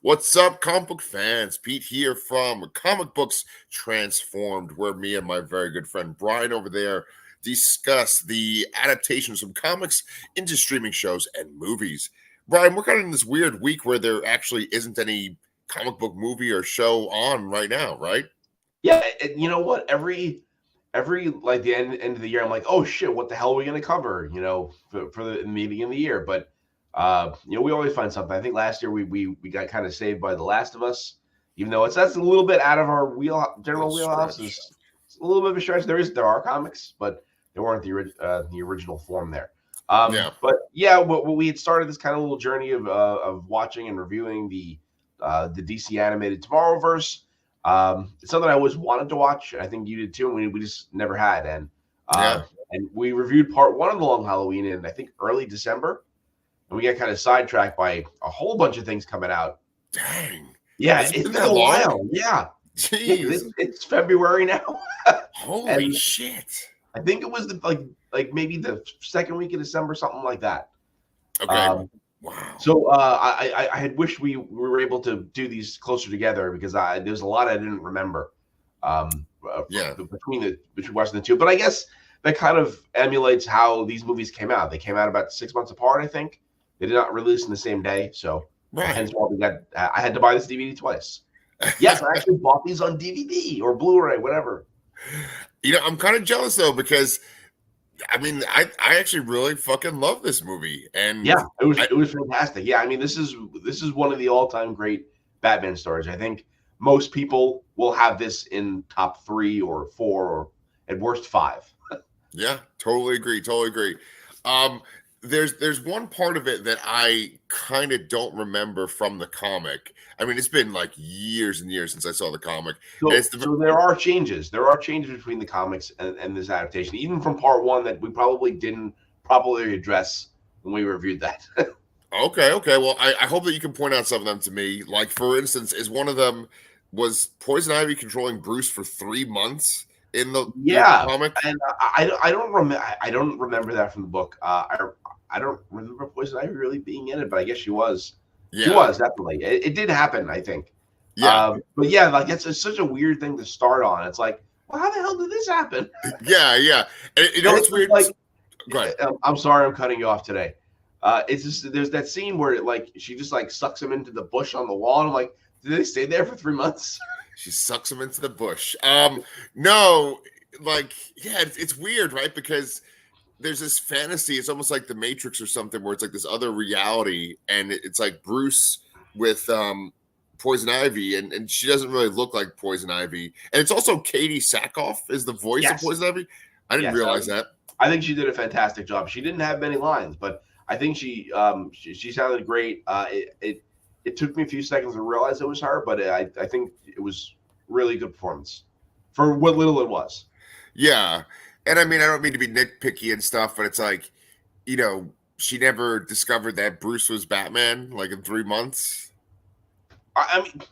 What's up, comic book fans? Pete here from Comic Books Transformed, where me and my very good friend Brian over there discuss the adaptations from comics into streaming shows and movies. Brian, we're kind of in this weird week where there actually isn't any comic book movie or show on right now, right? Yeah, and you know what? Every like the end of the year, I'm like, oh shit, what the hell are we gonna cover? For the beginning of the year. But we always find something. I think last year we got kind of saved by The Last of Us, even though that's a little bit out of our general wheelhouse. It's a little bit of a stretch. There are comics, but they weren't the original form there. But yeah, what we had started this kind of little journey of watching and reviewing the DC animated Tomorrowverse. It's something I always wanted to watch. I think you did too, and we just never had. And we reviewed part one of The Long Halloween in I think early December, and we got kind of sidetracked by a whole bunch of things coming out. Dang. Yeah, it's been a while. Yeah. Jeez. It's February now. Holy shit. I think it was like maybe the second week of December, something like that. Okay. Wow. So I had wished we were able to do these closer together because there's a lot I didn't remember. Between watching the two, but I guess that kind of emulates how these movies came out. They came out about 6 months apart, I think. They did not release in the same day, so hence why I had to buy this DVD twice. Yes, I actually bought these on DVD or Blu-ray, whatever. I'm kind of jealous though because I mean, I actually really fucking love this movie, and yeah, it was fantastic. Yeah, I mean, this is one of the all-time great Batman stories. I think most people will have this in top 3 or 4 or at worst 5. Yeah, totally agree. There's one part of it that I kind of don't remember from the comic. I mean, it's been like years and years since I saw the comic. So there are changes. There are changes between the comics and this adaptation, even from part 1 that we probably didn't properly address when we reviewed that. Okay. Well, I hope that you can point out some of them to me. Like, for instance, is one of them was Poison Ivy controlling Bruce for 3 months in the comic? And I don't remember that from the book. I don't remember Poison Ivy really being in it, but I guess she was. Yeah. She was definitely. It did happen, I think. Yeah. But yeah, like it's such a weird thing to start on. It's like, well, how the hell did this happen? Yeah. And it's weird. Like, go ahead. I'm sorry, I'm cutting you off today. It's just there's that scene where she just like sucks him into the bush on the wall, and I'm like, did they stay there for 3 months? She sucks him into the bush. No, like, yeah, it's weird, right? Because there's this fantasy. It's almost like the Matrix or something, where it's like this other reality, and it's like Bruce with Poison Ivy, and she doesn't really look like Poison Ivy. And it's also Katie Sackhoff is the voice of Poison Ivy. I didn't realize that. I think she did a fantastic job. She didn't have many lines, but I think she sounded great. It took me a few seconds to realize it was her, but I think it was really good performance for what little it was. Yeah. And I mean, I don't mean to be nitpicky and stuff, but it's like, she never discovered that Bruce was Batman like in 3 months. I mean,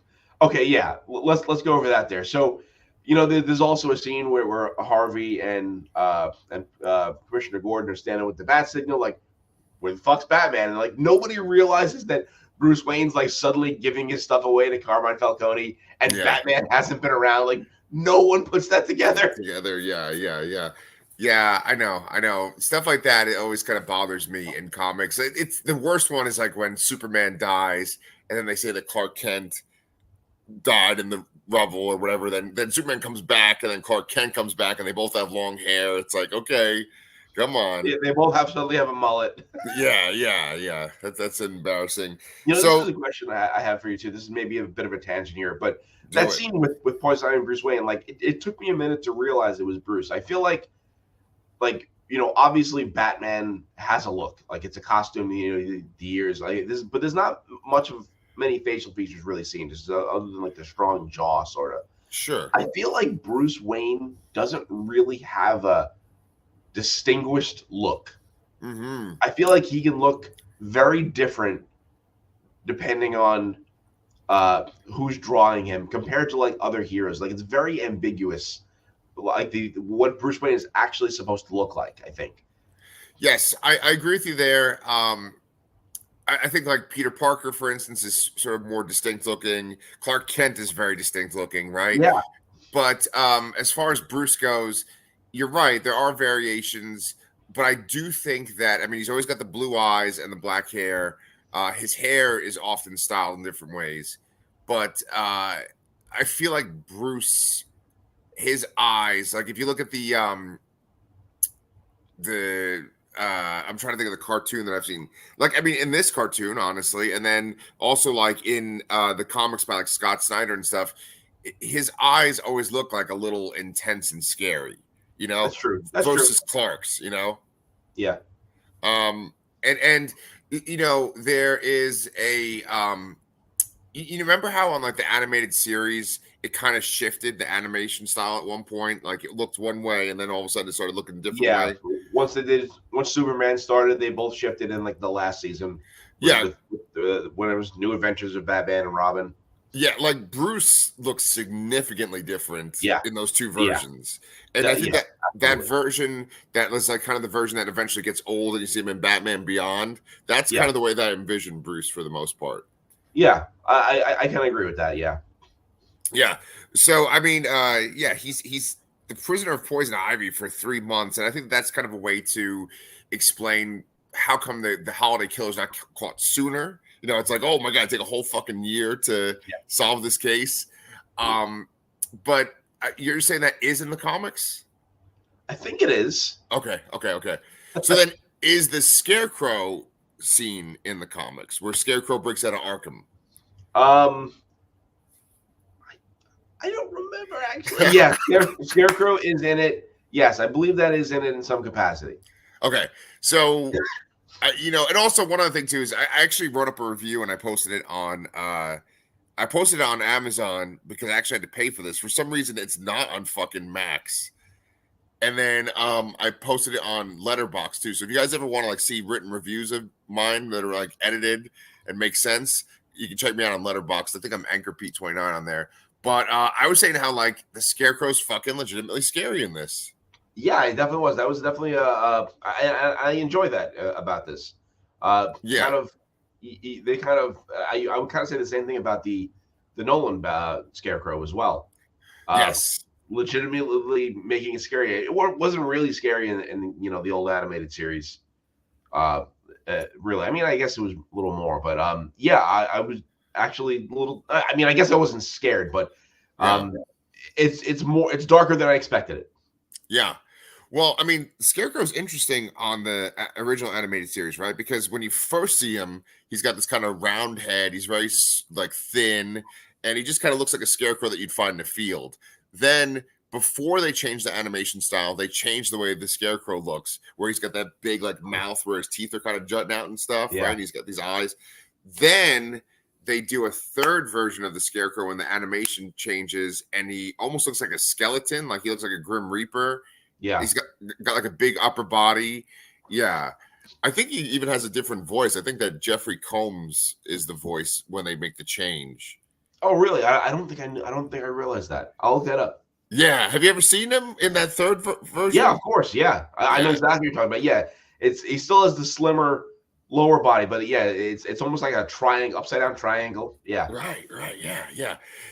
okay, yeah. Let's go over that there. So, there's also a scene where Harvey and Commissioner Gordon are standing with the bat signal, like, where the fuck's Batman? And like nobody realizes that Bruce Wayne's like suddenly giving his stuff away to Carmine Falcone, and Batman hasn't been around. Like no one puts that together. Yeah, I know. Stuff like that, it always kind of bothers me in comics. It's the worst one is like when Superman dies, and then they say that Clark Kent died in the rubble or whatever. Then Superman comes back, and then Clark Kent comes back, and they both have long hair. It's like, okay, come on. Yeah, they both suddenly have a mullet. Yeah. That's embarrassing. This is a question I have for you too. This is maybe a bit of a tangent here, but that scene with Poison Ivy and Bruce Wayne, like it took me a minute to realize it was Bruce. I feel like obviously Batman has a look, like it's a costume, the ears, like this, but there's not many facial features really seen, just other than like the strong jaw, sort of. Sure. I feel like Bruce Wayne doesn't really have a distinguished look. Mm-hmm. I feel like he can look very different depending on who's drawing him compared to like other heroes. Like it's very ambiguous, like what Bruce Wayne is actually supposed to look like, I think. Yes, I agree with you there. I think like Peter Parker, for instance, is sort of more distinct looking. Clark Kent is very distinct looking, right? Yeah, But as far as Bruce goes, you're right. There are variations, but I do think that I mean he's always got the blue eyes and the black hair. His hair is often styled in different ways, but I feel like Bruce, his eyes, like if you look at the I'm trying to think of the cartoon that I've seen. Like, I mean, in this cartoon, honestly, and then also like in the comics by like Scott Snyder and stuff, his eyes always look like a little intense and scary, you know, that's true. That's true. versus Clark's, you know. Yeah. And you know, there is a you remember how on like the animated series it kind of shifted the animation style at one point, like it looked one way and then all of a sudden it started looking a different Yeah. way. Once Superman started, they both shifted in like the last season. Yeah. When it was New Adventures of Batman and Robin. Yeah, like Bruce looks significantly different Yeah. in those two versions. And That- I think yeah, that absolutely. version that was like kind of the version that eventually gets old and you see him in Batman Beyond. That's Yeah. kind of the way that I envision Bruce for the most part. Yeah, I kind of agree with that. Yeah. Yeah. So I mean, yeah, he's the prisoner of poison ivy for 3 months, and I think that's kind of a way to explain how come the holiday killer's not caught sooner. You know, it's like, oh my god, take a whole fucking year to Yeah. solve this case. But you're saying that is in the comics? I think it is. Okay. So then, is the Scarecrow scene in the comics where Scarecrow breaks out of Arkham? I don't remember actually. Yeah, Scarecrow is in it. Yes, I believe that is in it in some capacity. Okay, so you know, and also one other thing too is I actually wrote up a review and I posted it on Amazon because I actually had to pay for this. For some reason, it's not on fucking Max. And then I posted it on Letterboxd too. So if you guys ever want to like see written reviews of mine that are like edited and make sense, you can check me out on Letterboxd. I think I'm Anchor Pete 29 on there. But I was saying how like the Scarecrow's fucking legitimately scary in this. Yeah, it definitely was. That was definitely I enjoy that about this. Yeah. Kind of, they kind of. I would kind of say the same thing about the Nolan Scarecrow as well. Yes. Legitimately making it scary. It wasn't really scary in you know the old animated series. Really, I mean, I guess it was a little more, but yeah, I was actually a little. I mean, I guess I wasn't scared, but it's darker than I expected it. Yeah. Well, I mean, Scarecrow's interesting on the original animated series, right? Because when you first see him, he's got this kind of round head. He's very like thin, and he just kind of looks like a scarecrow that you'd find in a field. Then, before they changed the animation style, they changed the way the Scarecrow looks, where he's got that big like mouth where his teeth are kind of jutting out and stuff, Yeah. right? And he's got these eyes. Then they do a third version of the Scarecrow when the animation changes, and he almost looks like a skeleton, like he looks like a Grim Reaper. Yeah, He's got like a big upper body. Yeah. I think he even has a different voice. I think that Jeffrey Combs is the voice when they make the change. Oh, really? I don't think I knew. I don't think I realized that. I'll look that up. Yeah. Have you ever seen him in that third version? Yeah, of course. Yeah, I know exactly what you're talking about. Yeah, he still has the slimmer lower body, but yeah, it's almost like a triangle, upside down triangle. Yeah. Right.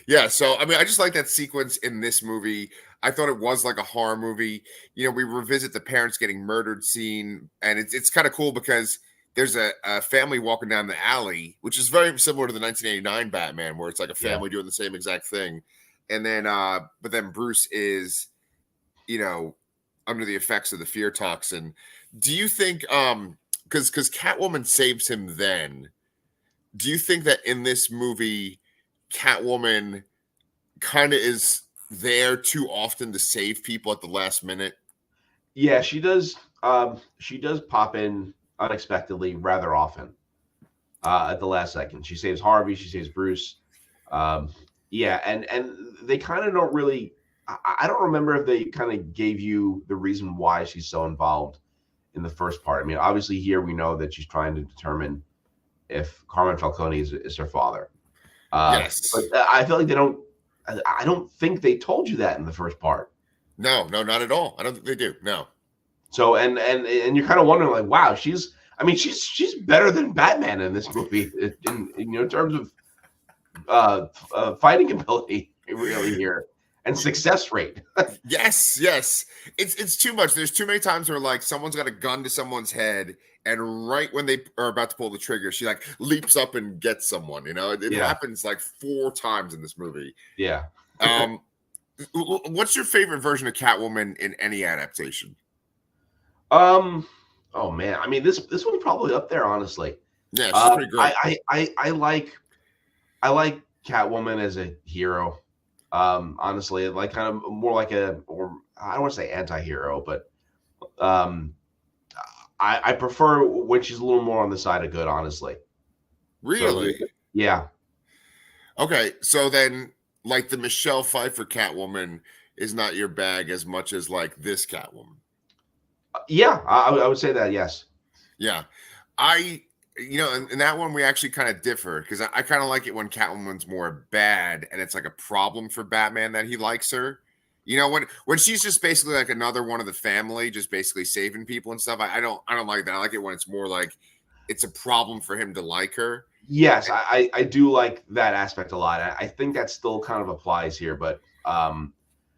Yeah. So I mean, I just like that sequence in this movie. I thought it was like a horror movie. You know, we revisit the parents getting murdered scene, and it's kind of cool because there's a family walking down the alley, which is very similar to the 1989 Batman, where it's like a family doing the same exact thing. And then, but then Bruce is, you know, under the effects of the fear toxin. Do you think, because Catwoman saves him then, do you think that in this movie, Catwoman kind of is there too often to save people at the last minute? Yeah, she does. She does pop in unexpectedly rather often. At the last second, she saves Harvey. She saves Bruce. Yeah, and they kind of don't really. I don't remember if they kind of gave you the reason why she's so involved in the first part. I mean, obviously here we know that she's trying to determine if Carmen Falcone is her father. Yes, but I feel like they don't. I don't think they told you that in the first part. No, not at all. I don't think they do. No. So and you're kind of wondering like, wow, I mean, she's better than Batman in this movie in terms of fighting ability, really here, and success rate. Yes, yes. It's too much. There's too many times where like someone's got a gun to someone's head, and right when they are about to pull the trigger, she like leaps up and gets someone. It Yeah. happens like 4 times in this movie. Yeah. Um, what's your favorite version of Catwoman in any adaptation? Oh man, I mean this one's probably up there, honestly. Yeah, she's pretty great. I like Catwoman as a hero. Honestly, like kind of more like or I don't want to say anti-hero, but um, I prefer when she's a little more on the side of good, honestly. Really? So, yeah. Okay, so then like the Michelle Pfeiffer Catwoman is not your bag as much as like this Catwoman. Yeah, I would say that, yes. Yeah. In that one we actually kind of differ because I kind of like it when Catwoman's more bad and it's like a problem for Batman that he likes her. When she's just basically like another one of the family, just basically saving people and stuff. I don't like that. I like it when it's more like it's a problem for him to like her. Yes, I do like that aspect a lot. I think that still kind of applies here, but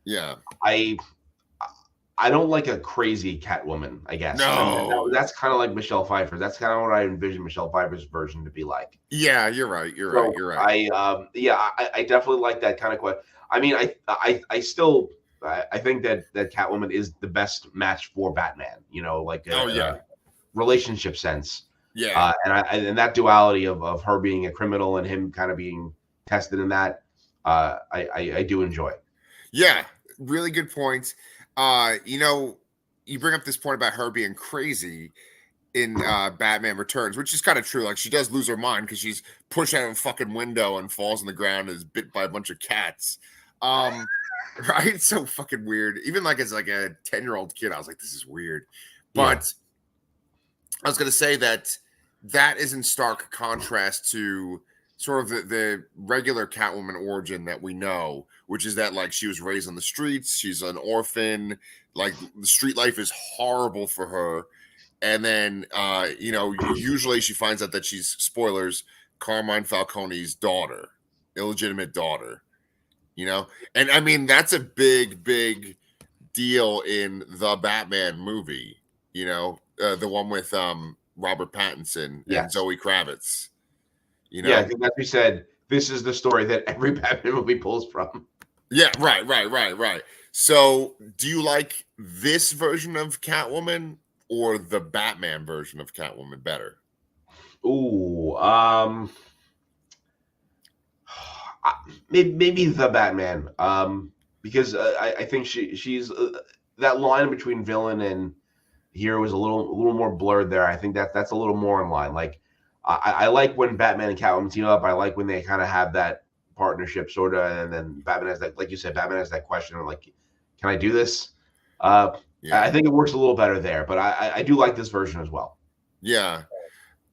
yeah, I don't like a crazy Catwoman, I guess. No. I mean, that's kind of like Michelle Pfeiffer. That's kind of what I envision Michelle Pfeiffer's version to be like. Yeah, you're right. You're right. I definitely like that kind of question. I mean, I still think that Catwoman is the best match for Batman. Like a relationship sense. Yeah, and that duality of her being a criminal and him kind of being tested in that, I do enjoy. Yeah, really good points. You bring up this point about her being crazy in Batman Returns, which is kind of true. Like she does lose her mind because she's pushed out of a fucking window and falls on the ground and is bit by a bunch of cats. Right? It's so fucking weird. Even like as like a 10-year-old kid, I was like, this is weird. But I was gonna say that is in stark contrast to sort of the regular Catwoman origin that we know, which is that like she was raised on the streets, she's an orphan, like the street life is horrible for her. And then usually she finds out that she's, spoilers, Carmine Falcone's daughter, illegitimate daughter. And I mean that's a big deal in the Batman movie, the one with Robert Pattinson and Zoe Kravitz. Yeah, I think as we said, this is the story that every Batman movie pulls from. Yeah, right. So, do you like this version of Catwoman or the Batman version of Catwoman better? Ooh, maybe the Batman, because I think she's that line between villain and hero is a little more blurred there. I think that's a little more in line. Like I like when Batman and Catwoman team up. I like when they kind of have that partnership sort of, and then Batman has that, like you said, Batman has that question of like, can I do this? I think it works a little better there, but I do like this version as well. Yeah.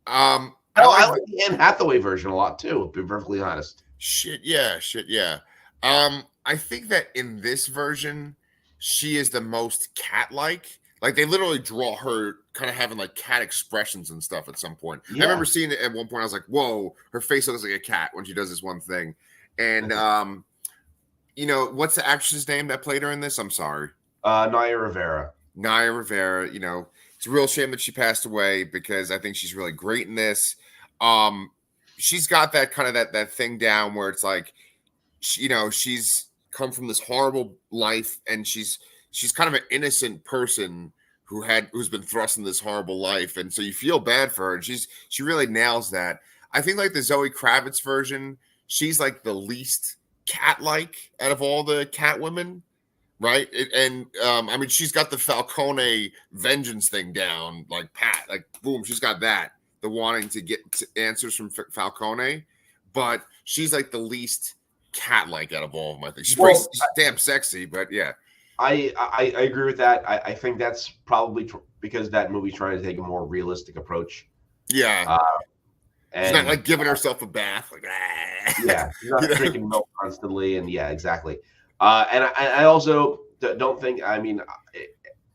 I like the Anne Hathaway version a lot too, to be perfectly honest. Shit, yeah. I think that in this version, she is the most cat-like. Like they literally draw her kind of having like cat expressions and stuff at some point. I remember seeing it at one point. I was like, "Whoa, her face looks like a cat when she does this one thing." And what's the actress's name that played her in this? I'm sorry, Naya Rivera. Naya Rivera. It's a real shame that she passed away because I think she's really great in this. She's got that kind of that thing down where it's like, she's come from this horrible life and she's kind of an innocent person who's been thrust in this horrible life, and so you feel bad for her. And she really nails that. I think like the Zoe Kravitz version, she's like the least cat-like out of all the Catwomen, right? I mean, she's got the Falcone vengeance thing down, like boom, she's got that. The wanting to get answers from Falcone, but she's like the least cat-like out of all of them. I think she's pretty damn sexy, but yeah. I agree with that. I think that's probably because that movie's trying to take a more realistic approach. Yeah. And she's not like giving herself a bath. Like, yeah. She's not drinking milk constantly. And yeah, exactly. And I also don't think, I mean,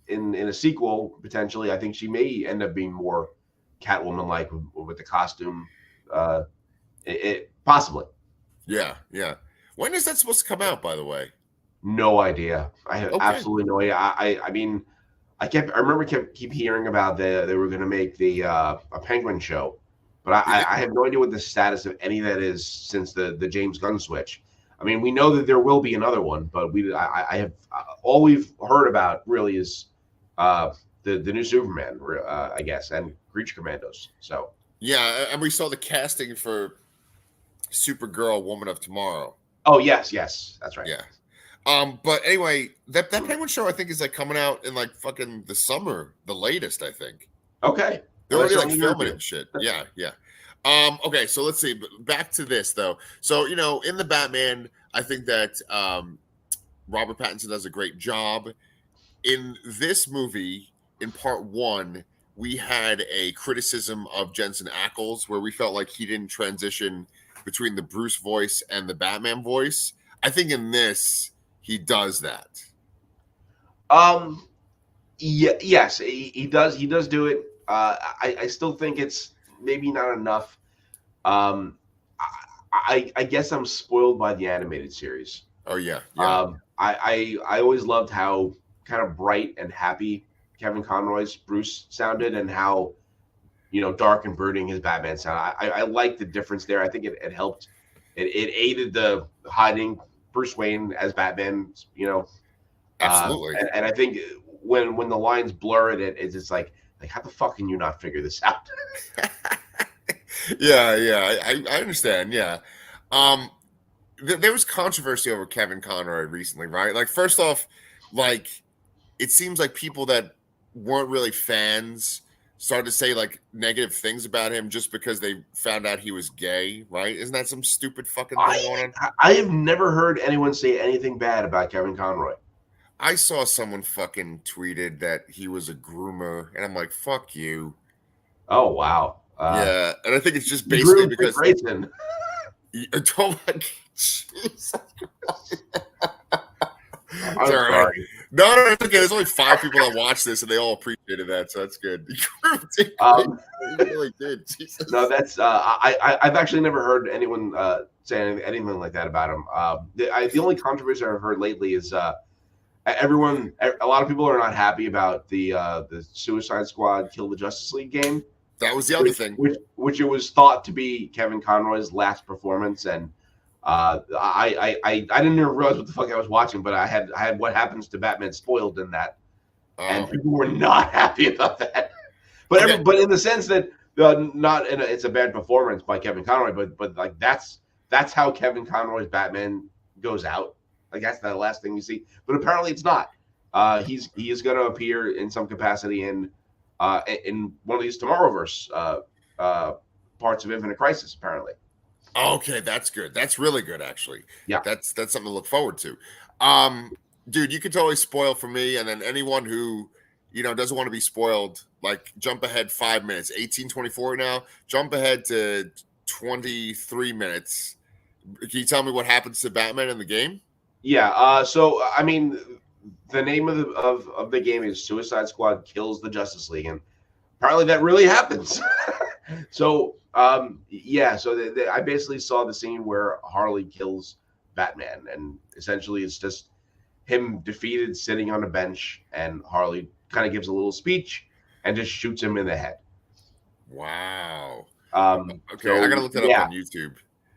in a sequel, potentially, I think she may end up being more Catwoman like with the costume. It possibly. Yeah, yeah. When is that supposed to come out, by the way? No idea. I have Okay. absolutely no idea. I mean, I remember keep hearing about they were going to make the a Penguin show, but I have no idea what the status of any of that is since the James Gunn switch. I mean, we know that there will be another one, but I have all we've heard about really is uh, the new Superman, I guess, and Creature Commandos. So Yeah, and we saw the casting for Supergirl, Woman of Tomorrow. oh yes, that's right. Yeah. But anyway, that Penguin show I think is like coming out in like fucking the summer, the latest, I think. Okay, They're well, that's already like certainly filming review. and shit. Yeah, yeah. Okay, so let's see. Back to this though. So, in the Batman, I think that Robert Pattinson does a great job. In this movie, in part one, we had a criticism of Jensen Ackles where we felt like he didn't transition between the Bruce voice and the Batman voice. I think in this, he does that. Yeah, yes, he does. He does do it. I still think it's maybe not enough. Um, I guess I'm spoiled by the animated series. Oh yeah, yeah. I always loved how kind of bright and happy Kevin Conroy's Bruce sounded, and how dark and brooding his Batman sound. I like the difference there. I think it helped. It aided the hiding Bruce Wayne as Batman. Absolutely. And I think when the lines blur it's just like how the fuck can you not figure this out? Yeah. I understand. Yeah. There was controversy over Kevin Conroy recently, right? Like, first off, like, it seems like people that weren't really fans started to say like negative things about him just because they found out he was gay, right? Isn't that some stupid fucking thing going on? I have never heard anyone say anything bad about Kevin Conroy. I saw someone fucking tweeted that he was a groomer, and I'm like, fuck you. Oh wow. Yeah, and I think it's just basically because Grayson. Oh my Jesus. I'm sorry. No, it's okay. There's only 5 people that watch this, and they all appreciated that, so that's good. You really did. Jesus. No, that's I've actually never heard anyone say anything like that about him. The only controversy I've heard lately is a lot of people are not happy about the Suicide Squad Kill the Justice League game. That was the other thing. Which it was thought to be Kevin Conroy's last performance, and I didn't even realize what the fuck I was watching, but I had What Happens to Batman spoiled in that, and people were not happy about that. But but in the sense that it's a bad performance by Kevin Conroy, but like that's how Kevin Conroy's Batman goes out. Like that's the last thing you see. But apparently it's not. He is going to appear in some capacity in one of these Tomorrowverse parts of Infinite Crisis, apparently. Okay, that's good. That's really good, actually. Yeah, that's something to look forward to. Dude, you can totally spoil for me, and then anyone who doesn't want to be spoiled, like jump ahead 5 minutes. 18:24 now. Jump ahead to 23 minutes. Can you tell me what happens to Batman in the game? Yeah. So I mean, the name of the game is Suicide Squad Kills the Justice League, and apparently that really happens. So I basically saw the scene where Harley kills Batman, and essentially it's just him defeated, sitting on a bench, and Harley kind of gives a little speech and just shoots him in the head. Wow. Okay, so, I gotta look that up on YouTube.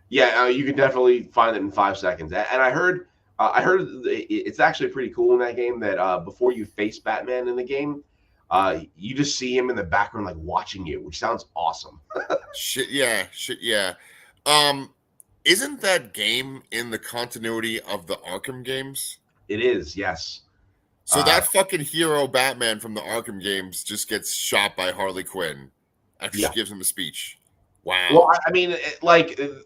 Yeah, you can definitely find it in 5 seconds. And I heard it's actually pretty cool in that game that before you face Batman in the game, you just see him in the background like watching you, which sounds awesome. Shit yeah. Isn't that game in the continuity of the Arkham games? It is, yes. So that fucking hero Batman from the Arkham games just gets shot by Harley Quinn after she gives him a speech. Wow. Well, I mean,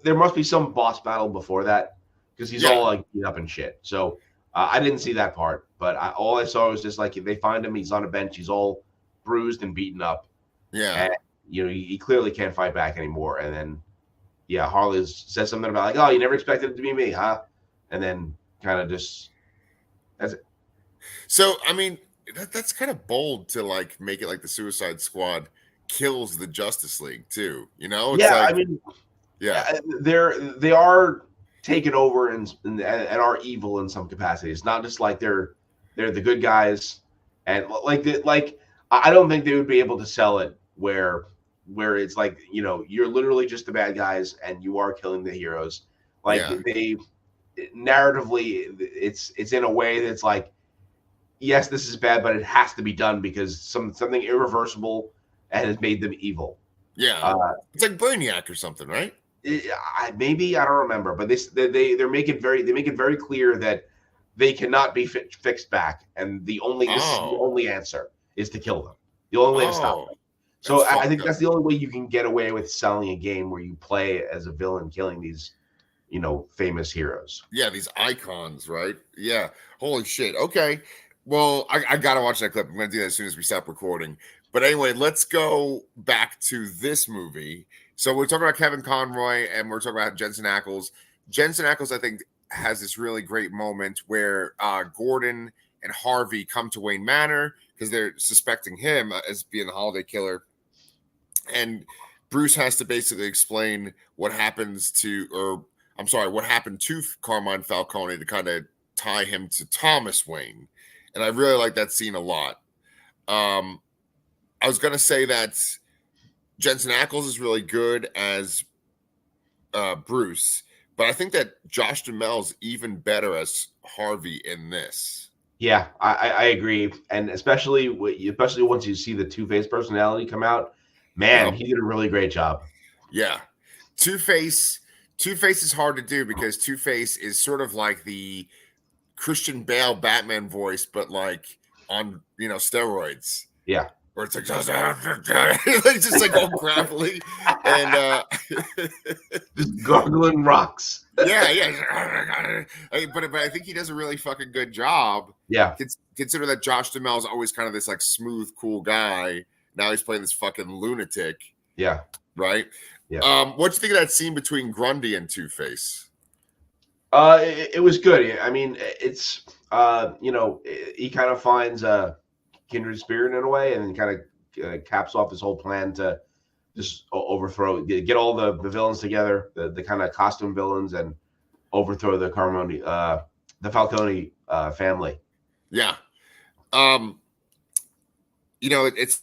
there must be some boss battle before that because he's all like beat up and shit. So I didn't see that part, but all I saw was just like they find him, he's on a bench, he's all bruised and beaten up. Yeah. And, he clearly can't fight back anymore. And then, Harley says something about like, "Oh, you never expected it to be me, huh?" And then kind of just that's it. So I mean, that's kind of bold to like make it like the Suicide Squad kills the Justice League too. You know, it's Yeah, like I mean, yeah, they are taken over and are evil in some capacity. It's not just like they're the good guys, and like I don't think they would be able to sell it where it's like, you're literally just the bad guys and you are killing the heroes. Like yeah. they narratively, it's in a way that's like, yes, this is bad, but it has to be done because something irreversible has made them evil. Yeah, Uh, it's like Brainiac or something, right? maybe I don't remember, but they make it very clear that they cannot be fixed back, and this is the Oh, only answer is to kill them. The only way to stop oh, them. that's So I fucked think up. that's the only way you can get away with selling a game where you play as a villain killing these, famous heroes. Yeah, these icons, right? Yeah. Holy shit. Okay. Well, I gotta watch that clip. I'm gonna do that as soon as we stop recording. But anyway, let's go back to this movie. So we're talking about Kevin Conroy and we're talking about Jensen Ackles. Jensen Ackles, I think, has this really great moment where Gordon and Harvey come to Wayne Manor because they're suspecting him as being the holiday killer. And Bruce has to basically explain what happens to, or I'm sorry, what happened to Carmine Falcone to kind of tie him to Thomas Wayne. And I really like that scene a lot. Um, I was going to say that Jensen Ackles is really good as Bruce, but I think that Josh Duhamel's even better as Harvey in this. Yeah, I agree, and especially once you see the Two-Face personality come out, man, Yep. he did a really great job. Yeah. Two-Face. Two-Face is hard to do because Two-Face is sort of like the Christian Bale Batman voice, but like on steroids. Yeah, Where it's like just like all gravelly and just gargling rocks. yeah. But I think he does a really fucking good job. Yeah, Consider that Josh Duhamel is always kind of this like smooth, cool guy. Now he's playing this fucking lunatic. yeah, Right. yeah. What'd you think of that scene between Grundy and Two-Face? It was good. I mean, it's he kind of finds a kindred spirit in a way, and then kind of caps off his whole plan to just overthrow, get all the villains together, the kind of costume villains, and overthrow the Falcone family. Yeah. It's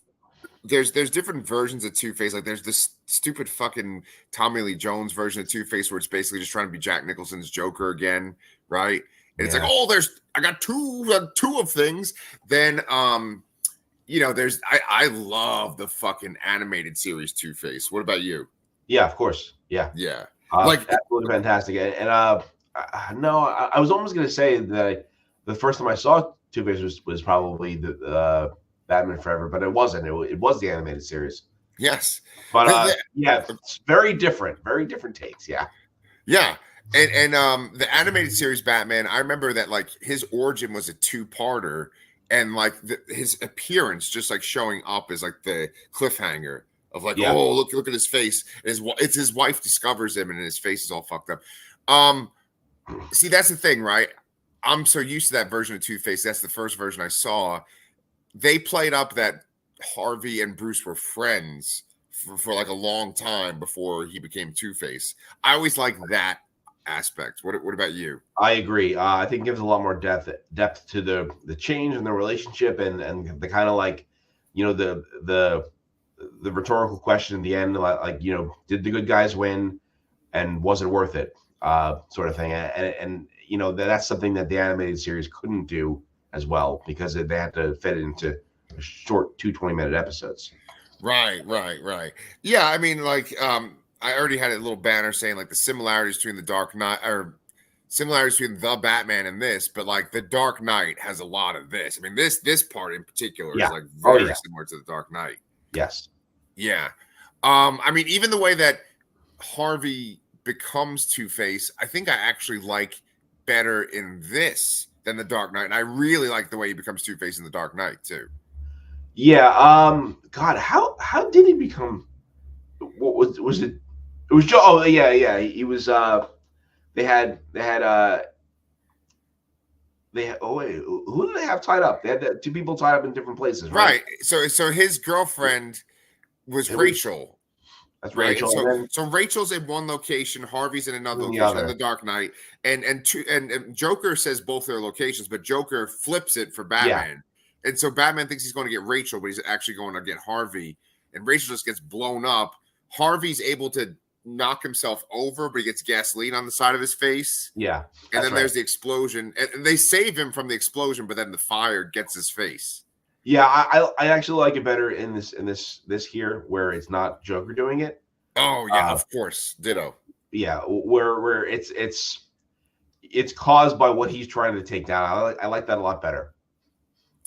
there's different versions of Two-Face. Like there's this stupid fucking Tommy Lee Jones version of Two-Face where it's basically just trying to be Jack Nicholson's Joker again, right? And it's like, oh, I got two of things. Then there's I love the fucking animated series Two-Face. What about you? Yeah, of course. Yeah. Yeah. Like absolutely fantastic. And no, I was almost going to say that the first time I saw Two-Face was probably the Batman Forever, but it wasn't. It was the animated series. Yes. But yeah, it's very different takes. Yeah. Yeah. And the animated series Batman, I remember that like his origin was a two-parter, and like his appearance just like showing up is like the cliffhanger of like, oh, look at his face. It's his wife discovers him and his face is all fucked up. See, that's the thing, right? I'm so used to that version of Two-Face. That's the first version I saw. They played up that Harvey and Bruce were friends for like a long time before he became Two-Face. I always like that aspect. What about you? I agree. I think it gives a lot more depth to the change in the relationship and the kind of like, the rhetorical question at the end, like did the good guys win, and was it worth it, sort of thing. And that's something that the animated series couldn't do as well because they had to fit it into a short 20-minute episodes. Right. Yeah, I mean, like, I already had a little banner saying like the similarities between the Dark Knight or similarities between the Batman and this, but like the Dark Knight has a lot of this. I mean, this part in particular is like very similar to the Dark Knight. Yes. Yeah. I mean, even the way that Harvey becomes Two-Face, I think I actually like better in this than the Dark Knight. And I really like the way he becomes Two-Face in the Dark Knight too. Yeah. God, how did he become? What was it? It was Joe. Oh yeah. He was. They had. Oh wait, who did they have tied up? They had two people tied up in different places, right? So his girlfriend was It was Rachel. that's Right, and Rachel, and then so Rachel's in one location, Harvey's in another the location in the other. Dark Knight, and Joker says both their locations, but Joker flips it for Yeah, Batman, and so Batman thinks he's going to get Rachel, but he's actually going to get Harvey, and Rachel just gets blown up. Harvey's able to knock himself over, but he gets gasoline on the side of his face, yeah, and that's then right. there's the explosion, and they save him from the explosion, but then the fire gets his face. Yeah, I actually like it better in this here where it's not Joker doing it. Oh yeah, of course, ditto. Yeah, where it's caused by what he's trying to take down. I like that a lot better.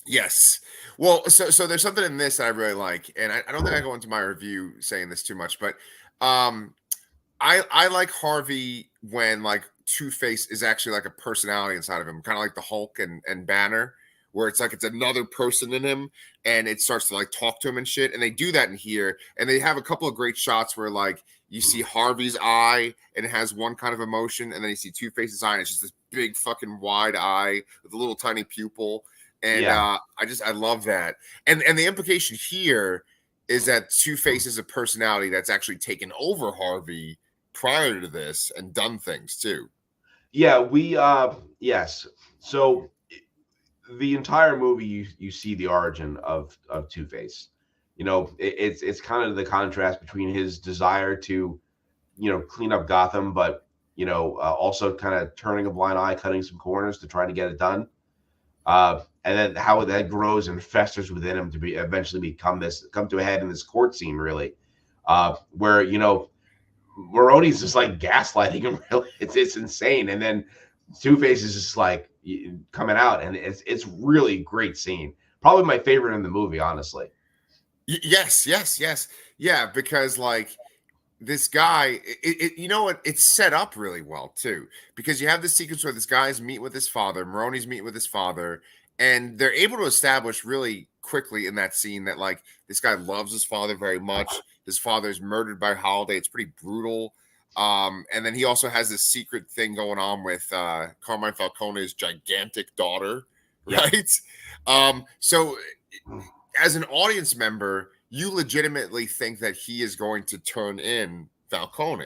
Yes. Well, so there's something in this that I really like, and I don't think I go into my review saying this too much, but I like Harvey when like Two-Face is actually like a personality inside of him, kind of like the Hulk and Banner, where it's like it's another person in him and it starts to like talk to him and shit. And they do that in here, and they have a couple of great shots where like you see Harvey's eye and it has one kind of emotion, and then you see Two-Face's eye and it's just this big fucking wide eye with a little tiny pupil. And Yeah. I love that. And the implication here is that Two-Face is a personality that's actually taken over Harvey prior to this and done things too. Yeah, yes. So the entire movie you see the origin of Two-Face. You know, it's kind of the contrast between his desire to, clean up Gotham, but also kind of turning a blind eye, cutting some corners to try to get it done. And then how that grows and festers within him to be eventually come to a head in this court scene, really, where Maroni's just like gaslighting him. Really, it's insane. And then Two-Face is just like coming out, and it's really great scene. Probably my favorite in the movie, honestly. Yes, yeah, because like this guy, it's set up really well too, because you have this sequence where this guy's meet with his father, Maroni's meet with his father, and they're able to establish really quickly in that scene that like this guy loves his father very much. His father is murdered by Holiday. It's pretty brutal. And then he also has this secret thing going on with Carmine Falcone's gigantic daughter, right? So as an audience member, you legitimately think that he is going to turn in Falcone.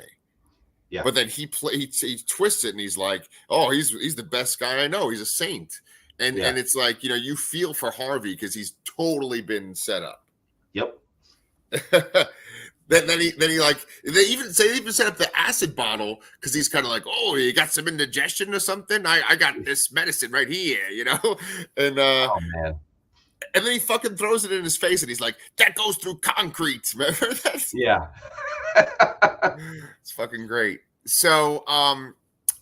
Yeah. But then he twists it and he's like, oh, he's the best guy I know. He's a saint. And it's like, you feel for Harvey because he's totally been set up. Yep. then he like they even set up the acid bottle because he's kind of like, oh, you got some indigestion or something? I got this medicine right here, And oh man. And then he fucking throws it in his face and he's like, that goes through concrete. Remember that? Yeah. It's fucking great. So,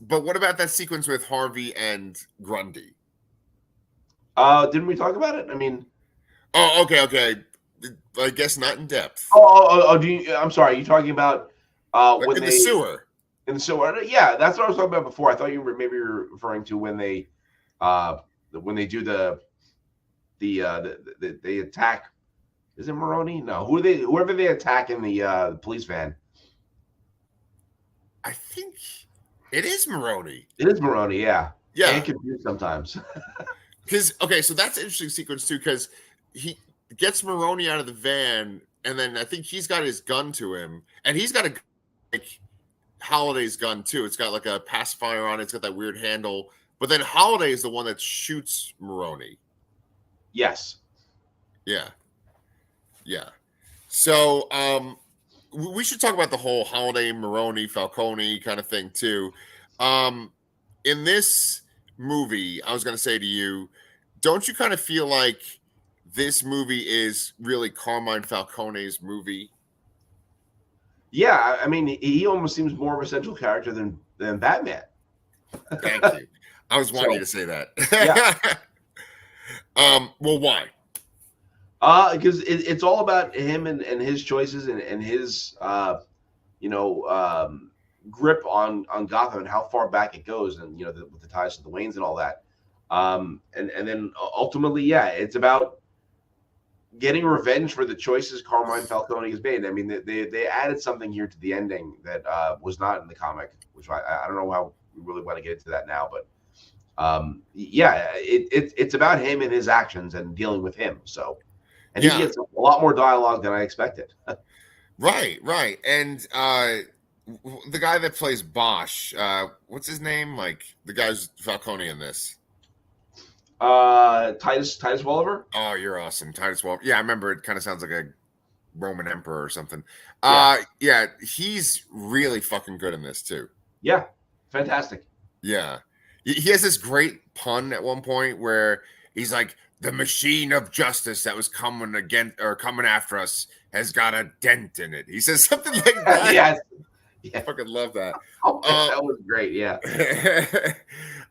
but what about that sequence with Harvey and Grundy? Didn't we talk about it? I mean, oh, okay. I guess not in depth. I'm sorry. You talking about when in the sewer? In the sewer? Yeah, that's what I was talking about before. I thought you were maybe referring to when they do the attack. Is it Maroni? No, whoever they attack in the police van. I think it is Maroni. It is Maroni, yeah. Yeah. And confused sometimes. Because so that's an interesting sequence too, because he gets Maroni out of the van, and then I think he's got his gun to him, and he's got like Holiday's gun too. It's got like a pacifier on it. It's got that weird handle. But then Holiday is the one that shoots Maroni. Yes. Yeah. So we should talk about the whole Holiday, Maroni, Falcone kind of thing too. In this movie, I was going to say to you, don't you kind of feel like this movie is really Carmine Falcone's movie? Yeah, I mean, he almost seems more of a central character than Batman. Thank you. I was wanting you to say that. Yeah. Well, why? Because it's all about him and his choices and his grip on Gotham and how far back it goes, and with the ties to the Waynes and all that. And then ultimately, yeah, it's about getting revenge for the choices Carmine Falcone has made. I mean, they added something here to the ending that was not in the comic, which I don't know how we really want to get into that now, but yeah, it's about him and his actions and dealing with him. So and he gets a lot more dialogue than I expected. Right. And the guy that plays Bosch, what's his name? Like the guy's Falcone in this. Titus Welliver. Oh, you're awesome, Titus Welliver. Yeah, I remember. It kind of sounds like a Roman emperor or something. Yeah, he's really fucking good in this too. Yeah, fantastic. Yeah, he has this great pun at one point where he's like, "The machine of justice that was coming after us has got a dent in it." He says something like that. Yeah. I fucking love that. Oh, that was great. Yeah.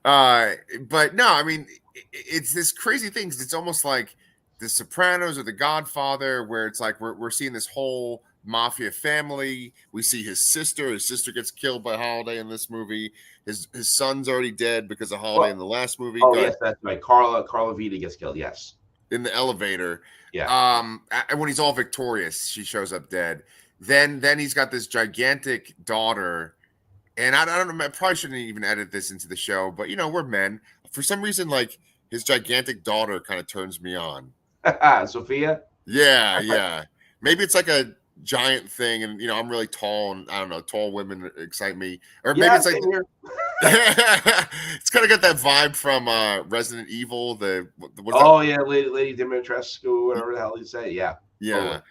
But no, I mean, it's this crazy thing. It's almost like The Sopranos or The Godfather, where it's like we're seeing this whole mafia family. We see his sister. His sister gets killed by Holiday in this movie. His son's already dead because of Holiday in the last movie. Oh, yes, that's right. Carla Vita gets killed. Yes. In the elevator. Yeah. And when he's all victorious, she shows up dead. Then he's got this gigantic daughter. And I don't know, I probably shouldn't even edit this into the show, but we're men. For some reason, like his gigantic daughter kind of turns me on. Sophia? Yeah. Maybe it's like a giant thing, and I'm really tall, and I don't know, tall women excite me. Or maybe it's like it's kind of got that vibe from Resident Evil. Lady Dimitrescu, whatever the hell you say. Yeah. Totally.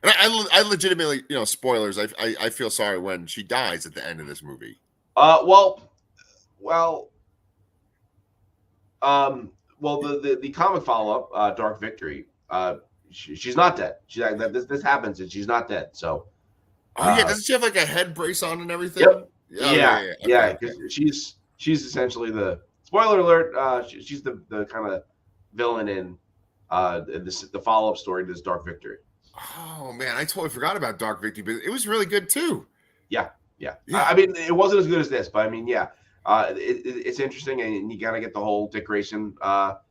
And I legitimately, spoilers. I feel sorry when she dies at the end of this movie. The comic follow up, Dark Victory. She's not dead. She's like, this happens and she's not dead. So. Doesn't she have like a head brace on and everything? Yep. Yeah. Because she's essentially the spoiler alert. She's the kind of villain in the follow up story to this Dark Victory. Oh man, I totally forgot about Dark Victory, but it was really good too. Yeah. I mean, it wasn't as good as this, but I mean, it's interesting, and you gotta get the whole Dick Grayson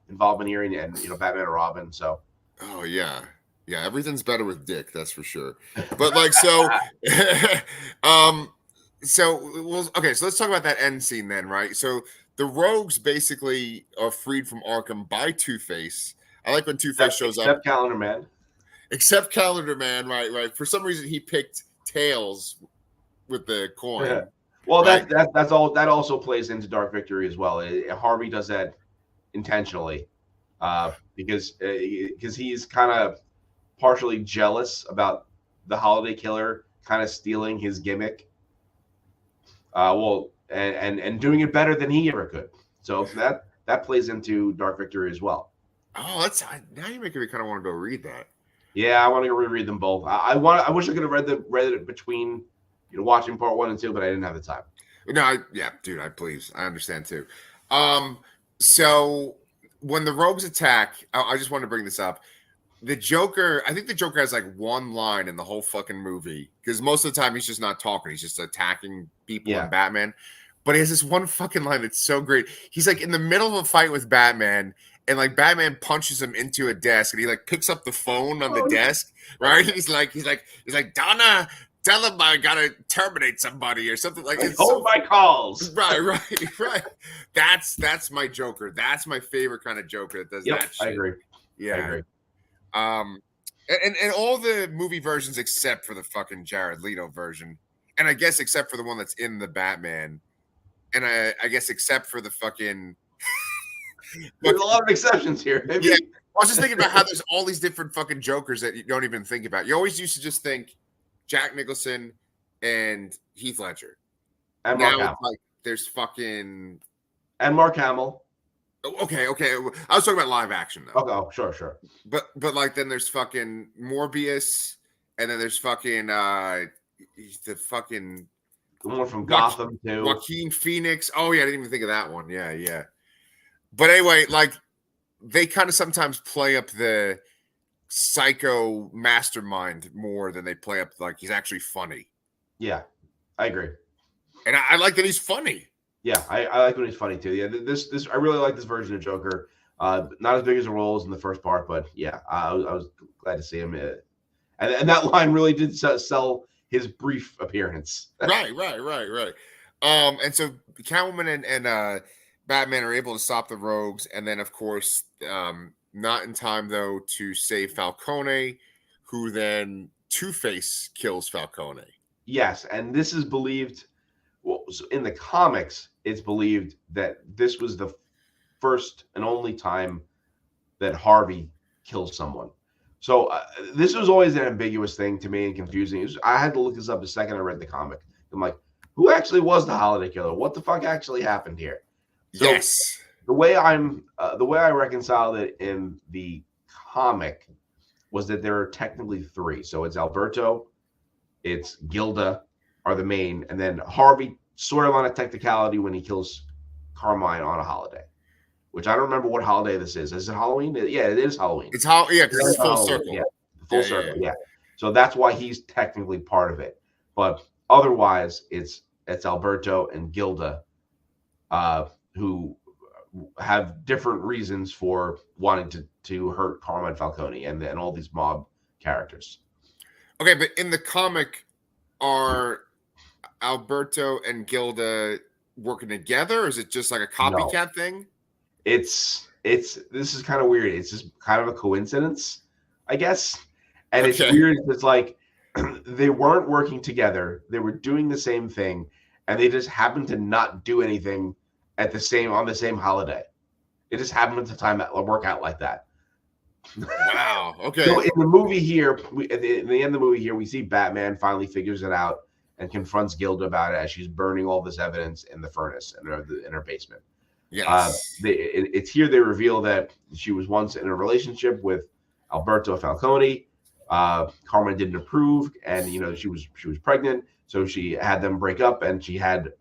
involvement here, and Batman and Robin. So. Oh yeah, everything's better with Dick, that's for sure. But like so, okay. So let's talk about that end scene then, right? So the rogues basically are freed from Arkham by Two-Face. I like when Two-Face shows up. Except Calendar Man, right. For some reason, he picked Tails with the coin. Yeah. Well, right? that's all. That also plays into Dark Victory as well. Harvey does that intentionally because he's kind of partially jealous about the Holiday Killer kind of stealing his gimmick. And doing it better than he ever could. So that plays into Dark Victory as well. Oh, now you're making me kind of want to go read that. Yeah, I want to go reread them both. I wish I could have read it between watching part 1 and 2, but I didn't have the time. No, dude, I understand too. So when the rogues attack, I just want to bring this up. The Joker, I think the Joker has like one line in the whole fucking movie because most of the time he's just not talking; he's just attacking people in Batman. But he has this one fucking line that's so great. He's like in the middle of a fight with Batman. And like Batman punches him into a desk, and he like picks up the phone on the desk, right? He's like, Donna, tell him I gotta terminate somebody or something like. Hold my calls. Right. That's my Joker. That's my favorite kind of Joker that does that shit. I agree. Yeah, I agree. And all the movie versions except for the fucking Jared Leto version, and I guess except for the one that's in the Batman, and I guess except for the fucking. There's a lot of exceptions here. Maybe. Yeah, I was just thinking about how there's all these different fucking Jokers that you don't even think about. You always used to just think Jack Nicholson and Heath Ledger. And Mark Hamill. Like there's fucking and Mark Hamill. Okay. I was talking about live action though. Oh, sure. But like then there's fucking Morbius, and then there's fucking the one from Gotham too. Joaquin Phoenix. Oh yeah, I didn't even think of that one. Yeah. But anyway, like they kind of sometimes play up the psycho mastermind more than they play up like he's actually funny. Yeah, I agree. And I like that he's funny. Yeah, I like when he's funny too. Yeah, this I really like this version of Joker. Not as big as the role as in the first part, but yeah, I was glad to see him. And that line really did sell his brief appearance. Right. And so Catwoman and Batman are able to stop the rogues, and then of course not in time though to save Falcone, who then Two-Face kills Falcone. Yes, and this is believed. Well, so in the comics, it's believed that this was the first and only time that Harvey kills someone. So this was always an ambiguous thing to me and confusing. I had to look this up the second I read the comic. I'm like, who actually was the holiday killer? What the fuck actually happened here? So Yes. the way I reconciled it in the comic was that there are technically three. So it's Alberto, it's Gilda are the main, and then Harvey sort of on a technicality when he kills Carmine on a holiday, which I don't remember what holiday this is. Is it Halloween? Yeah, it is Halloween. It's how because it's full circle. Yeah, full circle. Yeah. So that's why he's technically part of it. But otherwise, it's Alberto and Gilda, who have different reasons for wanting to hurt Carmine Falcone and all these mob characters. Okay, but in the comic, are Alberto and Gilda working together, or is it just like a copycat thing? It's this is kind of weird. It's just kind of a coincidence, I guess. And it's weird. It's like they weren't working together. They were doing the same thing, and they just happened to not do anything on the same holiday. It just happened to work out like that. Wow. Okay. So in the movie here, at the end of the movie here, we see Batman finally figures it out and confronts Gilda about it as she's burning all this evidence in the furnace in her basement. Yes. It's here they reveal that she was once in a relationship with Alberto Falcone. Carmen didn't approve, and she was pregnant, so she had them break up, and she had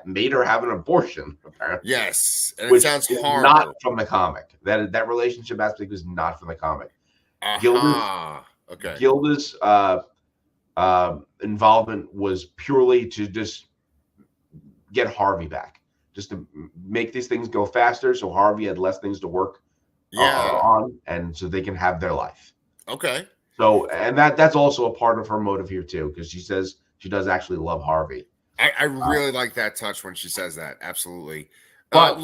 made her have an abortion. Apparently, yes, and which it sounds horrible. Not from the comic. That relationship aspect was not from the comic. Gilda's involvement was purely to just get Harvey back, just to make these things go faster, so Harvey had less things to work on, and so they can have their life. Okay. So, and that's also a part of her motive here too, because she says she does actually love Harvey. I really like that touch when she says that. Absolutely. But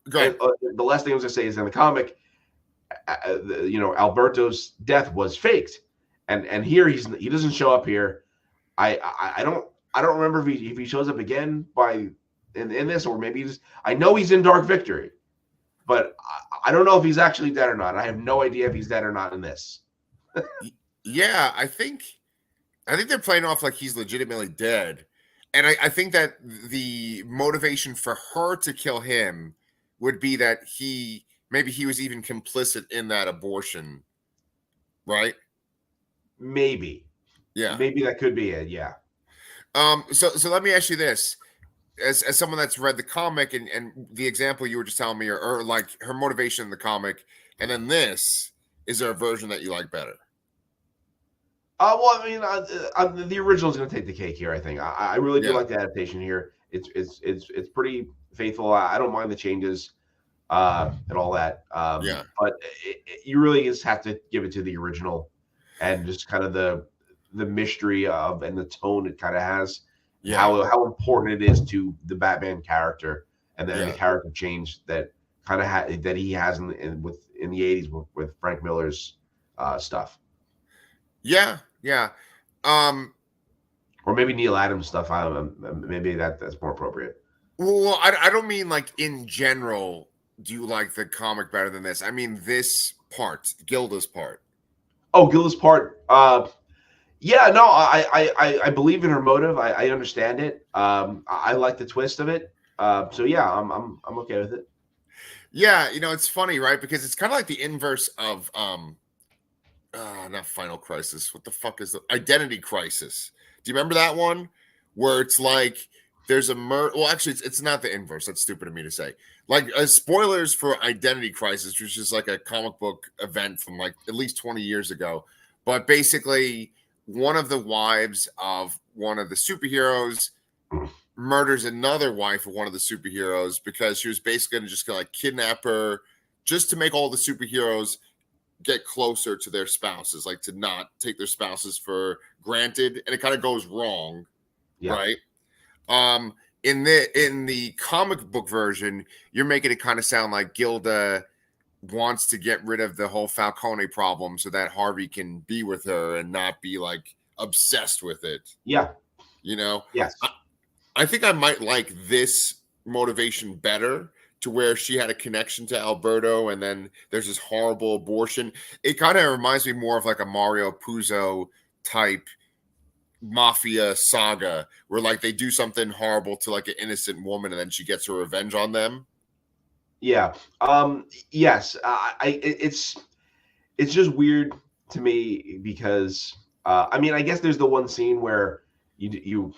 go ahead. The last thing I was going to say is in the comic, Alberto's death was faked, and here he doesn't show up here. I don't remember if he shows up again in this, or maybe I know he's in Dark Victory, but I don't know if he's actually dead or not. I have no idea if he's dead or not in this. Yeah, I think they're playing off like he's legitimately dead. And I think that the motivation for her to kill him would be that maybe he was even complicit in that abortion. Right? Maybe. Yeah. Maybe that could be it, yeah. So let me ask you this. As someone that's read the comic and the example you were just telling me, or like her motivation in the comic, and then this, is there a version that you like better? Well, I mean, the original is going to take the cake here. I think I really do like the adaptation here. It's pretty faithful. I don't mind the changes and all that. But you really just have to give it to the original, and just kind of the mystery of and the tone it kind of has. Yeah. How important it is to the Batman character, and then the character change that kind of that he has in the 80s with Frank Miller's stuff. Yeah. Or maybe Neil Adams stuff. Maybe that's more appropriate. Well, I don't mean like in general. Do you like the comic better than this? I mean this part, Gilda's part. Oh, Gilda's part. Yeah, no, I believe in her motive. I understand it. I like the twist of it. So yeah, I'm okay with it. Yeah, it's funny, right? Because it's kind of like the inverse of not Final Crisis. What the fuck is the Identity Crisis? Do you remember that one where it's like there's a murder? Well, actually, it's not the inverse. That's stupid of me to say. Like spoilers for Identity Crisis, which is like a comic book event from like at least 20 years ago. But basically, one of the wives of one of the superheroes murders another wife of one of the superheroes because she was basically just gonna like kidnap her just to make all the superheroes get closer to their spouses, like to not take their spouses for granted, and it kind of goes wrong, right? In the comic book version, you're making it kind of sound like Gilda wants to get rid of the whole Falcone problem so that Harvey can be with her and not be like obsessed with it. Yeah. You know, Yes. I think I might like this motivation better, to where she had a connection to Alberto and then there's this horrible abortion. It kind of reminds me more of like a Mario Puzo type mafia saga where like they do something horrible to like an innocent woman and then she gets her revenge on them. Yeah. Yes. It's just weird to me because I mean, I guess there's the one scene where you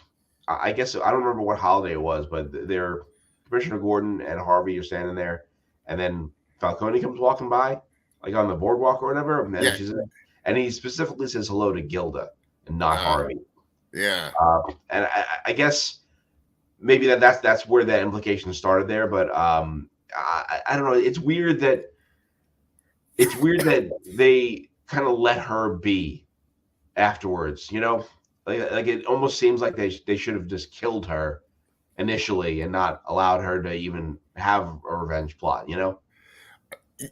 I guess I don't remember what holiday it was, but they're Commissioner Gordon and Harvey are standing there, and then Falcone comes walking by, like on the boardwalk or whatever, and then Yeah. she's in, and he specifically says hello to Gilda and not Harvey. Yeah. And I guess maybe that's where that implication started there, but I don't know. It's weird that they kind of let her be afterwards. You know, like it almost seems like they should have just killed her initially and not allowed her to even have a revenge plot. You know.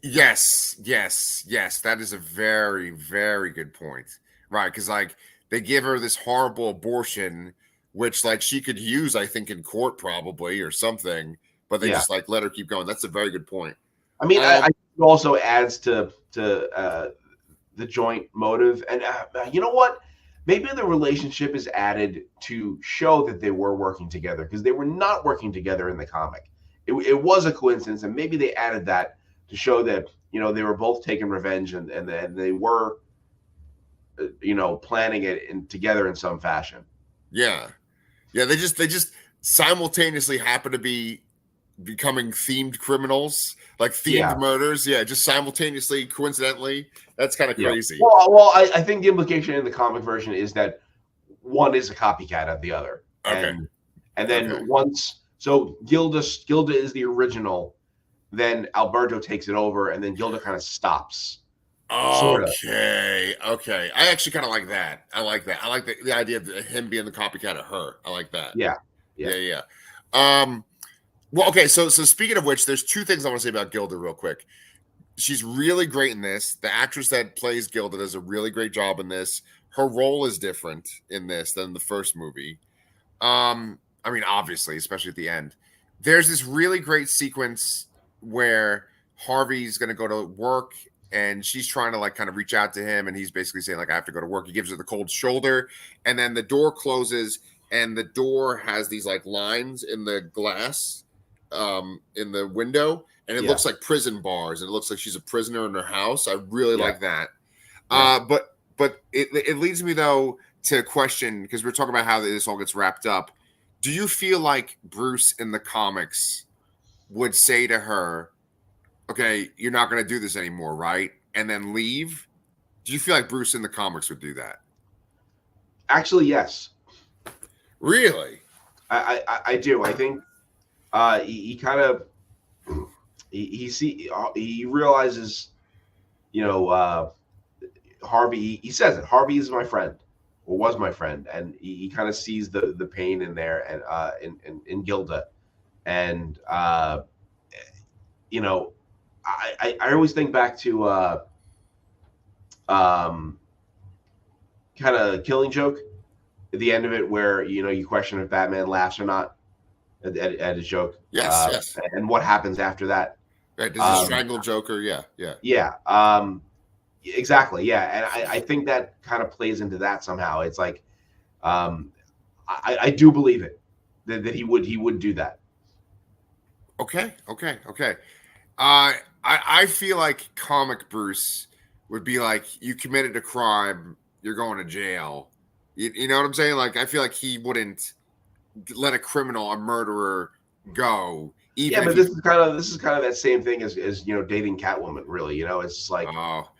Yes. That is a very, very good point. Right. Because like they give her this horrible abortion, which like she could use, I think, in court probably or something, but they just like let her keep going. That's a very good point. I mean, I think it also adds to the joint motive, and you know what? Maybe the relationship is added to show that they were working together, because they were not working together in the comic. It was a coincidence, and maybe they added that to show that, you know, they were both taking revenge, and they were, you know, planning it together in some fashion. Yeah. They just simultaneously happen to be becoming themed criminals, like themed murders. Yeah, just simultaneously, coincidentally. That's kind of crazy. Well, I think the implication in the comic version is that one is a copycat of the other. Okay. And then once, so Gilda is the original, then Alberto takes it over, and then Gilda kind of stops. Okay. I actually kind of like that. I like that. I like the idea of him being the copycat of her. I like that. Yeah. Well, okay. So speaking of which, there's two things I want to say about Gilda real quick. She's really great in this. The actress that plays Gilda does a really great job in this. Her role is different in this than the first movie. I mean, obviously, especially at the end. There's this really great sequence where Harvey's going to go to work and she's trying to like kind of reach out to him, and he's basically saying like, I have to go to work. He gives her the cold shoulder, and then the door closes, and the door has these like lines in the glass in the window, and it looks like prison bars, and it looks like she's a prisoner in her house. I really like that. But it leads me though to a question, because we're talking about how this all gets wrapped up. Do you feel like Bruce in the comics would say to her, okay, you're not going to do this anymore, right? And then leave? Do you feel like Bruce in the comics would do that? Actually, yes. Really? I do. I think he kind of he realizes, you know, Harvey. He says it. Harvey is my friend, or was my friend, and he kind of sees the pain in there, and in Gilda, and you know, I always think back to kind of Killing Joke at the end of it, where, you know, you question if Batman laughs or not at his joke. Yes. And what happens after that. Right, does he strangle Joker? Yeah. Exactly. Yeah. And I think that kind of plays into that somehow. It's like, I do believe it, that he would do that. Okay. I feel like comic Bruce would be like, you committed a crime, you're going to jail. You know what I'm saying? Like, I feel like he wouldn't let a criminal, a murderer, go. But this is kind of that same thing as you know, dating Catwoman. Really, you know, it's like,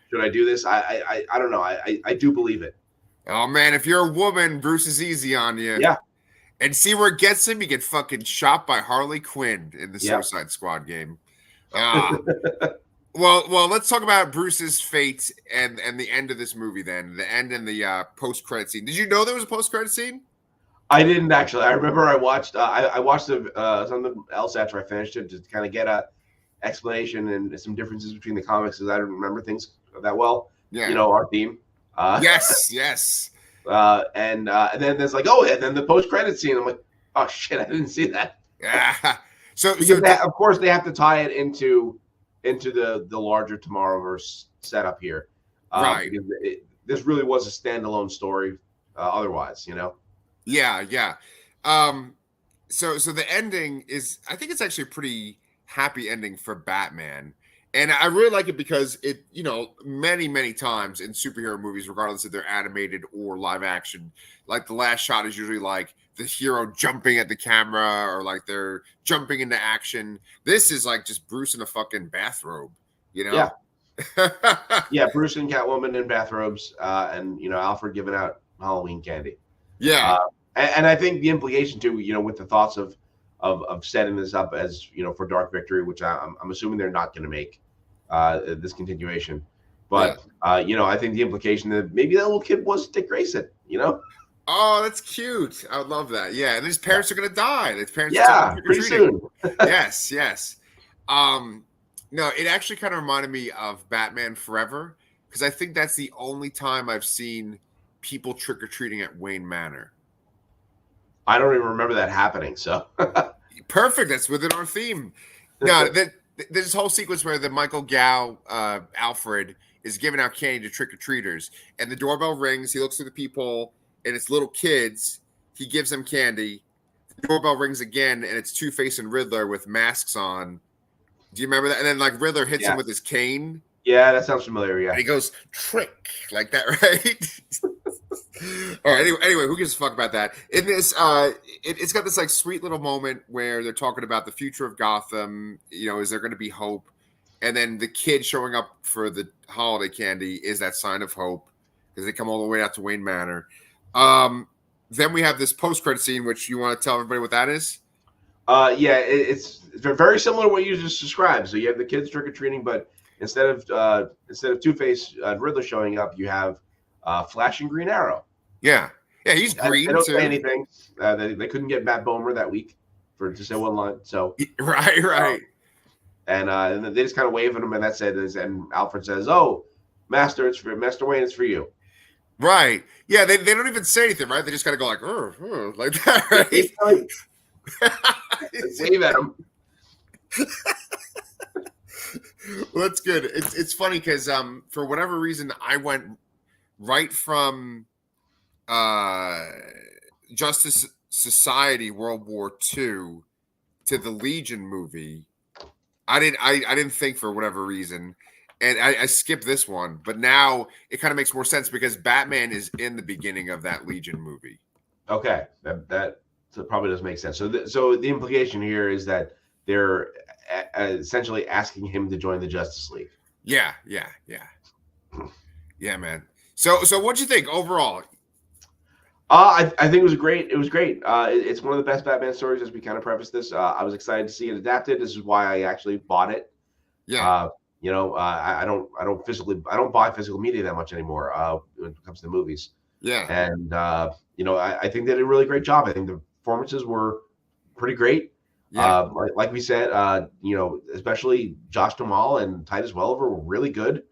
should I do this? I don't know. I do believe it. Oh man, if you're a woman, Bruce is easy on you. Yeah. And see where it gets him. You get fucking shot by Harley Quinn in the Suicide Squad game. Well, let's talk about Bruce's fate and the end of this movie. Then the end and the post-credit scene. Did you know there was a post-credit scene? I didn't actually. I remember I watched something else after I finished it to kind of get explanation and some differences between the comics, because I don't remember things that well. Yeah. You know, our theme. Yes, yes. And then there's like, oh, and then the post credit scene. I'm like, oh shit, I didn't see that. Yeah. So Of course they have to tie it into the larger Tomorrowverse setup here, right? Because this really was a standalone story. Otherwise, you know. Yeah, yeah. So the ending is, I think it's actually a pretty happy ending for Batman. And I really like it because it, you know, many times in superhero movies, regardless if they're animated or live action, like the last shot is usually like the hero jumping at the camera or like they're jumping into action. This is like just Bruce in a fucking bathrobe, you know? Yeah. Yeah, Bruce and Catwoman in bathrobes, and you know, Alfred giving out Halloween candy. Yeah. And I think the implication too, you know, with the thoughts of setting this up as, you know, for Dark Victory, which I'm assuming they're not going to make this continuation, but you know, I think the implication that maybe that little kid was Dick Grayson, you know. Oh, that's cute. I would love that. Yeah, and his parents are going to die. His parents are pretty soon. Yes, yes. No, it actually kind of reminded me of Batman Forever, because I think that's the only time I've seen people trick or treating at Wayne Manor. I don't even remember that happening. So perfect. That's within our theme. No, there's this whole sequence where the Michael Gow Alfred is giving out candy to trick or treaters, and the doorbell rings. He looks through the peephole, and it's little kids. He gives them candy. The doorbell rings again, and it's Two-Face and Riddler with masks on. Do you remember that? And then like Riddler hits him with his cane. Yeah, that sounds familiar. Yeah, and he goes trick like that, right? All right. Anyway, who gives a fuck about that? In this, it's got this like sweet little moment where they're talking about the future of Gotham. You know, is there going to be hope? And then the kid showing up for the holiday candy is that sign of hope, because they come all the way out to Wayne Manor. Then we have this post-credit scene, which you want to tell everybody what that is? Yeah, it's very similar to what you just described. So you have the kids trick or treating, but instead of Two-Face Riddler showing up, you have Flash and Green Arrow. Yeah, he's green. They don't say anything. They couldn't get Matt Bomer that week to say one line. So right. And they just kind of wave at him, and that's it. And Alfred says, "Oh, Master, it's for Master Wayne. It's for you." Right. Yeah, they don't even say anything, right? They just kind of go like, like that, right? Wave at him. Well, that's good. It's funny because for whatever reason I went right from Justice Society World War II to the Legion movie. I didn't think for whatever reason, and I skipped this one, but now it kind of makes more sense because Batman is in the beginning of that Legion movie. Okay, that probably does make sense. So the implication here is that they're essentially asking him to join the Justice League. Yeah, man. So what'd you think overall? I think it was great. It was great. It's one of the best Batman stories, as we kind of prefaced this. I was excited to see it adapted. This is why I actually bought it. Yeah. You know, I don't buy physical media that much anymore when it comes to movies. Yeah. And you know, I think they did a really great job. I think the performances were pretty great. Yeah. Like we said, you know, especially Josh Duhamel and Titus Welliver were really good.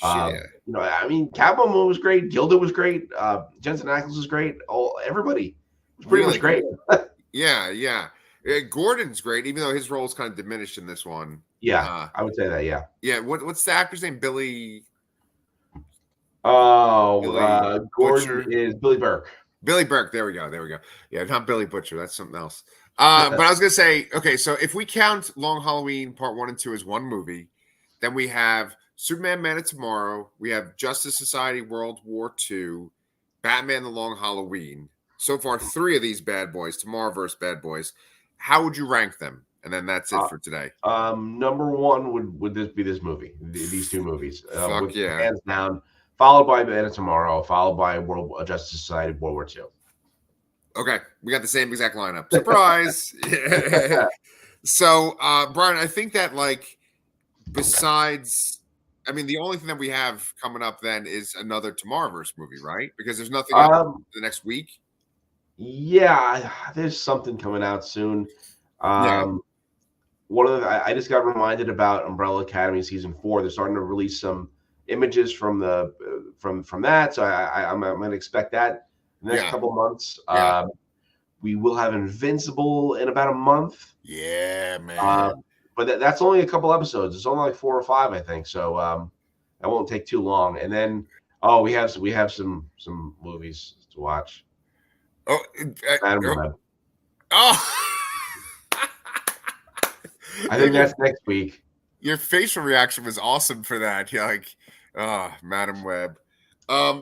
You know, I mean, Catwoman was great. Gilda was great. Jensen Ackles was great. Everybody was pretty much great. Yeah. Gordon's great, even though his role is kind of diminished in this one. Yeah, I would say that. Yeah. Yeah. What's the actor's name? Billy. Gordon Butcher. is Billy Burke. Billy Burke. There we go. Yeah, not Billy Butcher. That's something else. But I was gonna say, okay, so if we count Long Halloween Part 1 and 2 as one movie, then we have Superman Man of Tomorrow, we have Justice Society World War II, Batman the Long Halloween. So far, 3 of these bad boys, Tomorrowverse bad boys. How would you rank them? And then that's it for today. Number 1 would be this movie, these 2 movies. Fuck yeah. Hands down, followed by Man of Tomorrow, followed by Justice Society World War II. Okay, we got the same exact lineup. Surprise! So, Brian, I think that like besides, I mean, the only thing that we have coming up then is another Tomorrowverse movie, right? Because there's nothing the next week. Yeah, there's something coming out soon. I just got reminded about Umbrella Academy season 4. They're starting to release some images from the from that, so I'm going to expect that in the next Yeah. couple months. Yeah. We will have Invincible in about a month. Yeah, Uh, man. but that's only a couple episodes. It's only like 4 or 5, I think. So that won't take too long. And then we have some movies to watch. Oh, Madam Web. oh. I think that's next week. Your facial reaction was awesome for that. You're like, oh, Madam Web.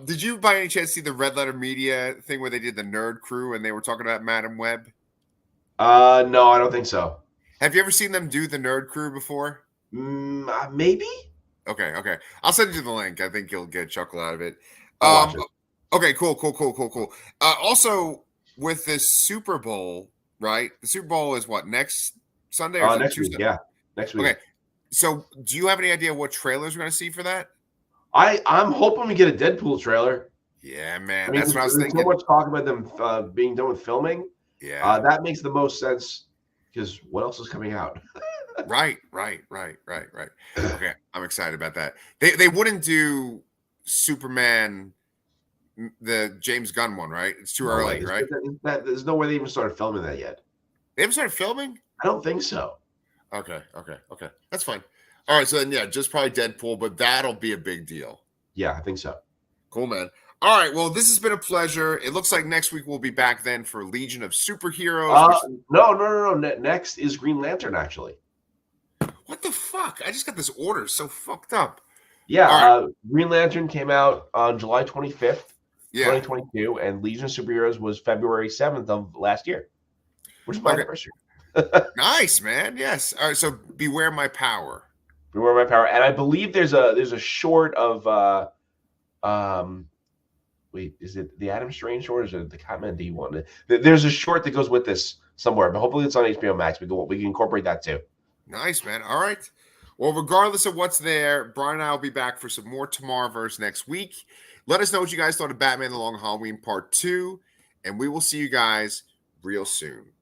Did you by any chance see the Red Letter Media thing where they did the Nerd Crew and they were talking about Madam Web? No, I don't think so. Have you ever seen them do the Nerd Crew before? Maybe. Okay. I'll send you the link. I think you'll get a chuckle out of it. I'll watch it. Okay, cool. Also, with this Super Bowl, right? The Super Bowl is what, next Sunday or Next Tuesday? week, yeah. Next week. Okay. So, do you have any idea what trailers we're going to see for that? I'm hoping we get a Deadpool trailer. Yeah, man. I mean, That's what I was there's thinking. so much talk about them being done with filming. Yeah. That makes the most sense because what else is coming out? Right. Okay, I'm excited about that. They wouldn't do Superman, the James Gunn one, right? It's too early, right? There's no way they even started filming that yet. They haven't started filming? I don't think so. Okay. That's fine. All right, so then yeah, just probably Deadpool, but that'll be a big deal. Yeah, I think so. Cool, man. All right, well, this has been a pleasure. It looks like next week we'll be back then for Legion of Superheroes. No. Next is Green Lantern, actually. What the fuck? I just got this order so fucked up. Yeah, right. Green Lantern came out on July 25th, Yeah. 2022, and Legion of Superheroes was February 7th of last year, which is my anniversary. Nice, man. Yes. All right, so Beware My Power. Beware My Power. And I believe there's a short of wait, is it the Adam Strange short or is it the Catman D one? There's a short that goes with this somewhere, but hopefully it's on HBO Max. We can incorporate that too. Nice, man. All right. Well, regardless of what's there, Brian and I will be back for some more Tomorrowverse next week. Let us know what you guys thought of Batman: The Long Halloween Part 2, and we will see you guys real soon.